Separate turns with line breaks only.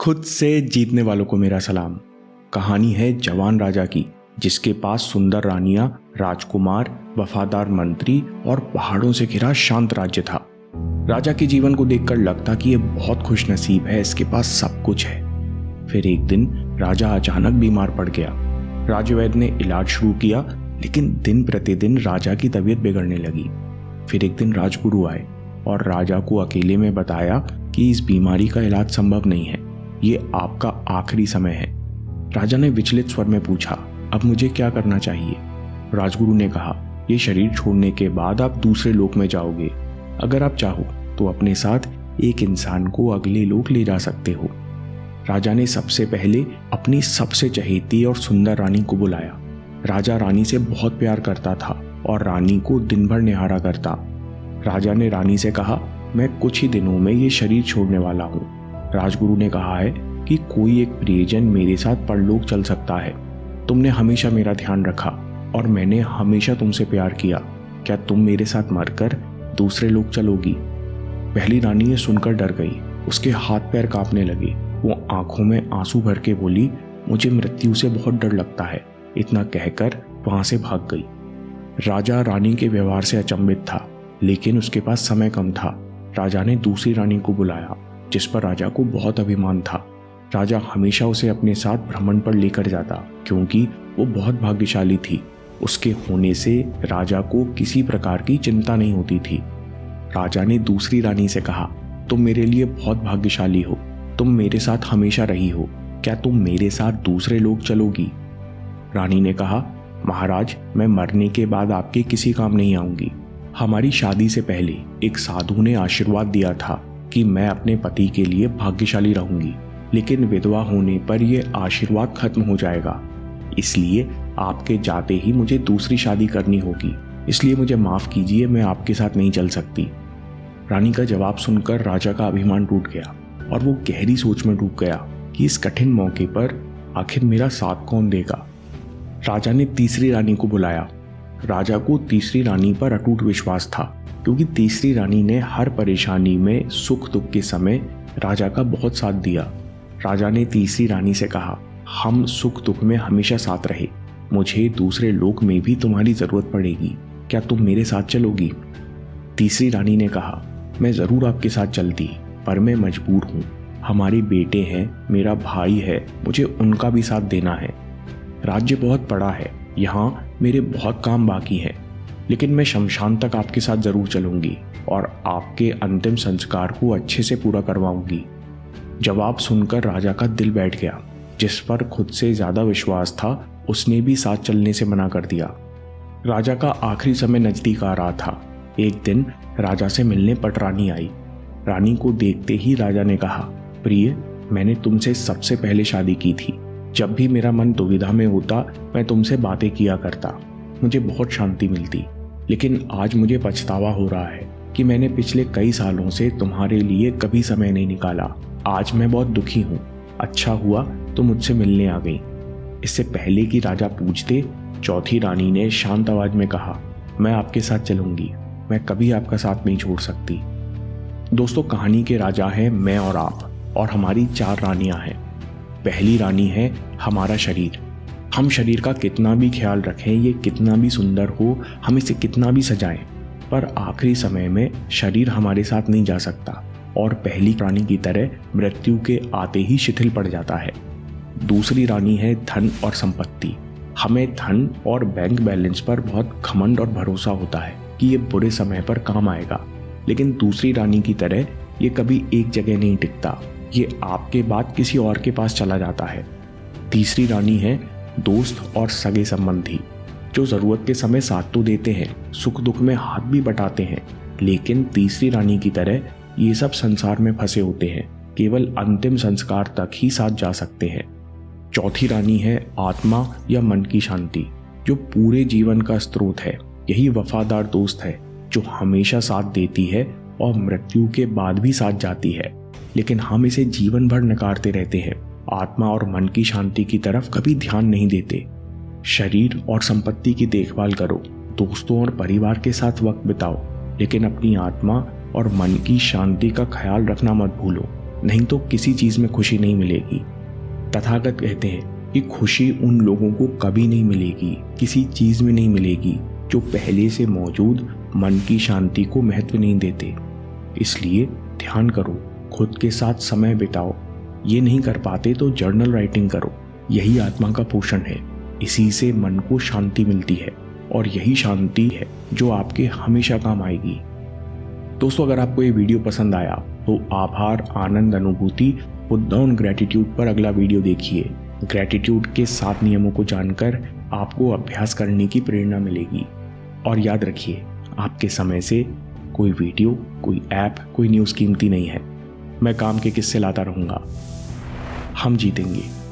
खुद से जीतने वालों को मेरा सलाम। कहानी है जवान राजा की, जिसके पास सुंदर रानियां, राजकुमार, वफादार मंत्री और पहाड़ों से घिरा शांत राज्य था। राजा के जीवन को देखकर लगता कि यह बहुत खुशनसीब है, इसके पास सब कुछ है। फिर एक दिन राजा अचानक बीमार पड़ गया। राजवैद्य ने इलाज शुरू किया, लेकिन दिन प्रतिदिन राजा की तबीयत बिगड़ने लगी। फिर एक दिन राजगुरु आए और राजा को अकेले में बताया कि इस बीमारी का इलाज संभव नहीं है, ये आपका आखिरी समय है। राजा ने विचलित स्वर में पूछा, अब मुझे क्या करना चाहिए? राजगुरु ने कहा, ये शरीर छोड़ने के बाद आप दूसरे लोक में जाओगे। अगर आप चाहो तो अपने साथ एक इंसान को अगले लोक ले जा सकते हो। राजा ने सबसे पहले अपनी सबसे चहेती और सुंदर रानी को बुलाया। राजा रानी से बहुत प्यार करता था और रानी को दिन भर निहारा करता। राजा ने रानी से कहा, मैं कुछ ही दिनों में ये शरीर छोड़ने वाला हूँ। राजगुरु ने कहा है कि कोई एक प्रियजन मेरे साथ परलोक चल सकता है। तुमने हमेशा मेरा ध्यान रखा और मैंने हमेशा तुमसे प्यार किया। क्या तुम मेरे साथ मरकर दूसरे लोक चलोगी? पहली रानी ये सुनकर डर गई। उसके हाथ पैर कांपने लगे। वो आंखों में आंसू भर के बोली, मुझे मृत्यु से बहुत डर लगता है। इतना कहकर वहां से भाग गई। राजा रानी के व्यवहार से अचंभित था, लेकिन उसके पास समय कम था। राजा ने दूसरी रानी को बुलाया, जिस पर राजा को बहुत अभिमान था। राजा हमेशा उसे अपने साथ भ्रमण पर लेकर जाता, क्योंकि वो बहुत भाग्यशाली थी। उसके होने से राजा को किसी प्रकार की चिंता नहीं होती थी। राजा ने दूसरी रानी से कहा, तुम मेरे लिए बहुत भाग्यशाली हो। तुम मेरे साथ हमेशा रही हो। क्या तुम मेरे साथ दूसरे लोक चलोगी? रानी ने कहा, महाराज, मैं मरने के बाद आपके किसी काम नहीं आऊंगी। हमारी शादी से पहले एक साधु ने आशीर्वाद दिया था कि मैं अपने पति के लिए भाग्यशाली रहूंगी, लेकिन विधवा होने पर यह आशीर्वाद खत्म हो जाएगा। इसलिए आपके जाते ही मुझे दूसरी शादी करनी होगी। इसलिए मुझे माफ कीजिए, मैं आपके साथ नहीं चल सकती। रानी का जवाब सुनकर राजा का अभिमान टूट गया और वो गहरी सोच में डूब गया कि इस कठिन मौके पर आखिर मेरा साथ कौन देगा। राजा ने तीसरी रानी को बुलाया। राजा को तीसरी रानी पर अटूट विश्वास था, क्योंकि तीसरी रानी ने हर परेशानी में, सुख दुख के समय राजा का बहुत साथ दिया। राजा ने तीसरी रानी से कहा, हम सुख दुख में हमेशा साथ रहे। मुझे दूसरे लोक में भी तुम्हारी जरूरत पड़ेगी। क्या तुम मेरे साथ चलोगी? तीसरी रानी ने कहा, मैं जरूर आपके साथ चलती, पर मैं मजबूर हूँ। हमारे बेटे हैं, मेरा भाई है, मुझे उनका भी साथ देना है। राज्य बहुत बड़ा है, यहाँ मेरे बहुत काम बाकी है, लेकिन मैं शमशान तक आपके साथ जरूर चलूंगी और आपके अंतिम संस्कार को अच्छे से पूरा करवाऊंगी। जवाब सुनकर राजा का दिल बैठ गया। जिस पर खुद से ज्यादा विश्वास था, उसने भी साथ चलने से मना कर दिया। राजा का आखिरी समय नजदीक आ रहा था। एक दिन राजा से मिलने पटरानी आई। रानी को देखते ही राजा ने कहा, प्रिय, मैंने तुमसे सबसे पहले शादी की थी। जब भी मेरा मन दुविधा में होता, मैं तुमसे बातें किया करता। मुझे बहुत शांति मिलती, लेकिन आज मुझे पछतावा हो रहा है कि मैंने पिछले कई सालों से तुम्हारे लिए कभी समय नहीं निकाला। आज मैं बहुत दुखी हूँ। अच्छा हुआ तो मुझसे मिलने आ गई। इससे पहले कि राजा पूछते, चौथी रानी ने शांत आवाज में कहा, मैं आपके साथ चलूंगी। मैं कभी आपका साथ नहीं छोड़ सकती। दोस्तों, कहानी के राजा हैं मैं और आप, और हमारी 4 रानियां हैं। पहली रानी है हमारा शरीर। हम शरीर का कितना भी ख्याल रखें, ये कितना भी सुंदर हो, हम इसे कितना भी सजाएं, पर आखिरी समय में शरीर हमारे साथ नहीं जा सकता और पहली रानी की तरह मृत्यु के आते ही शिथिल पड़ जाता है। दूसरी रानी है धन और संपत्ति। हमें धन और बैंक बैलेंस पर बहुत घमंड और भरोसा होता है कि ये बुरे समय पर काम आएगा, लेकिन दूसरी रानी की तरह ये कभी एक जगह नहीं टिकता। ये आपके बाद किसी और के पास चला जाता है। तीसरी रानी है दोस्त और सगे संबंधी, जो जरूरत के समय साथ तो देते हैं, सुख दुख में हाथ भी बटाते हैं, लेकिन तीसरी रानी की तरह ये सब संसार में फंसे होते हैं, केवल अंतिम संस्कार तक ही साथ जा सकते हैं। चौथी रानी है आत्मा या मन की शांति, जो पूरे जीवन का स्रोत है। यही वफादार दोस्त है, जो हमेशा साथ देती है और मृत्यु के बाद भी साथ जाती है, लेकिन हम इसे जीवन भर नकारते रहते हैं। आत्मा और मन की शांति की तरफ कभी ध्यान नहीं देते। शरीर और संपत्ति की देखभाल करो, दोस्तों और परिवार के साथ वक्त बिताओ, लेकिन अपनी आत्मा और मन की शांति का ख्याल रखना मत भूलो। नहीं तो किसी चीज में खुशी नहीं मिलेगी। तथागत कहते हैं कि खुशी उन लोगों को कभी नहीं मिलेगी, किसी चीज में नहीं मिलेगी जो पहले से मौजूद मन की शांति को महत्व नहीं देते। इसलिए ध्यान करो, खुद के साथ समय बिताओ। ये नहीं कर पाते तो जर्नल राइटिंग करो। यही आत्मा का पोषण है। इसी से मन को शांति मिलती है और यही शांति है जो आपके हमेशा काम आएगी। दोस्तों, अगर आपको ये वीडियो पसंद आया तो आभार, आनंद, अनुभूति, पुट डाउन ग्रैटिट्यूड पर अगला वीडियो देखिए। ग्रैटिट्यूड के 7 नियमों को जानकर आपको अभ्यास करने की प्रेरणा मिलेगी। और याद रखिए, आपके समय से कोई वीडियो, कोई ऐप, कोई न्यूज़ कीमती नहीं है। मैं काम के किस्से लाता रहूँगा। हम जीतेंगे।